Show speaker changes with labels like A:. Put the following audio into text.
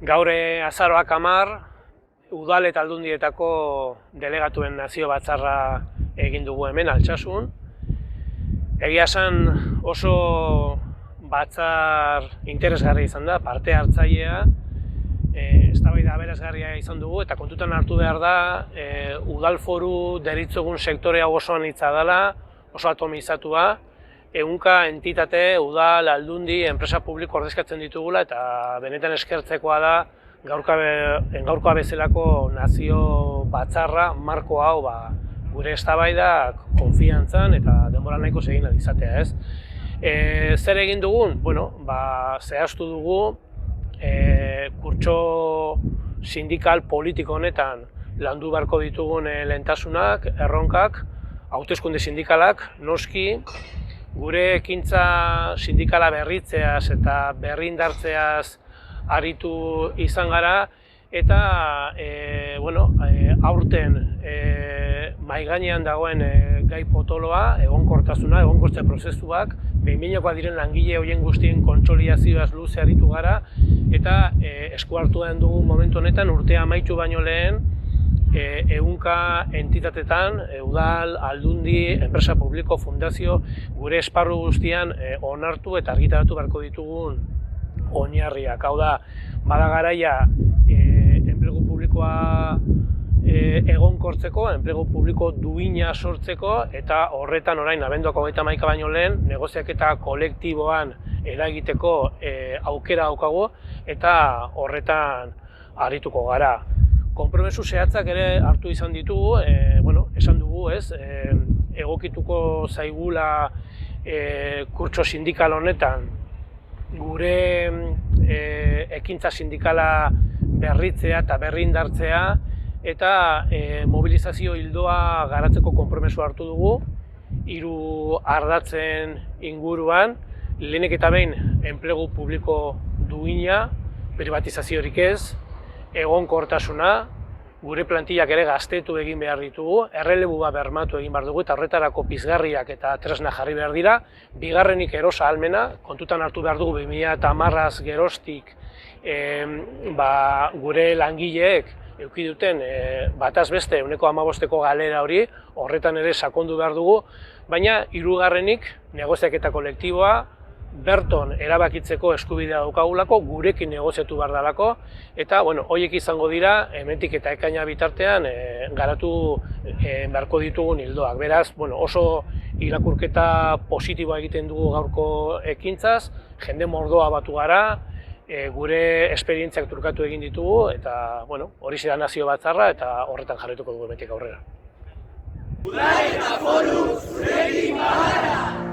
A: Gaur azaroak 10, udal eta aldundietako delegatuen nazio batzarra egin dugu hemen Altsasun. Egia esan oso batzar interesgarria izan da, parte hartzailea, eztabaida aberasgarria izan dugu eta kontutan hartu behar da udal foru deritzogun sektore hau oso anitza dela, oso atomizatua, ehunka entitate, udal, aldundi, enpresa publiko ordezkatzen ditugula eta benetan eskertzekoa da gaurkoa bezalako nazio batzarra, marko hau gure eztabaidak konfiantzan eta denbora nahiko egin ahal izatea, ez? Zer egin dugun? Bueno, zehaztu dugu kurtso sindikal politiko honetan landu beharko ditugun lehentasunak, erronkak, hauteskunde sindikalak, noski, gure ekintza sindikala berritzeaz eta berrindartzeaz aritu izan gara eta aurten mahai gainean dagoen gai potoloa, egonkortasuna, egonkortze prozesuak, behin-behinekoak diren langile horien guztien kontsolidazioaz luze aritu gara eta esku hartu den dugu momentu honetan urtea amaitu baino lehen ehunka entitatetan, udal, aldundi, enpresa publiko, fundazio, gure esparru guztian onartu eta argitaratu beharko ditugun oinarriak. Hau da, bada garaia enplegu publikoa egonkortzeko, enplegu publiko duina sortzeko eta horretan orain abenduak 31 baino lehen negoziaketa kolektiboan eragiteko aukera daukagu eta horretan arituko gara. Konpromezu zehatzak ere hartu izan ditugu, esan dugu, egokituko zaigula kurtso sindikal honetan gure ekintza sindikala berritzea eta berrindartzea eta mobilizazio ildoa garatzeko konpromezu hartu dugu 3 ardatzen inguruan, lehenik eta behin enplegu publiko duina, privatizaziorik ez, egonkortasuna, gure plantillak ere gaztetu egin behar ditugu, errelebua bermatu egin behar dugu eta horretarako pizgarriak eta tresna jarri behar dira. Bigarrenik erosa ahalmena, kontutan hartu behar dugu 2010 geroztik gure langileek eduki duten bataz beste 15% galera hori, horretan ere sakondu behar dugu, baina hirugarrenik negoziaketa kolektiboa, berton erabakitzeko eskubidea daukagulako, gurekin negoziatu behar dalako, eta horiek izango dira, hemendik eta ekaina bitartean garatu beharko ditugun ildoak. Beraz, oso irakurketa positiboa egiten dugu gaurko ekintzaz, jende mordoa batu gara, gure esperientziak trukatu egin ditugu, eta hori da nazio batzarra eta horretan jarraituko dugu hemendik aurrera.
B: Udal eta foru zurekin bagara!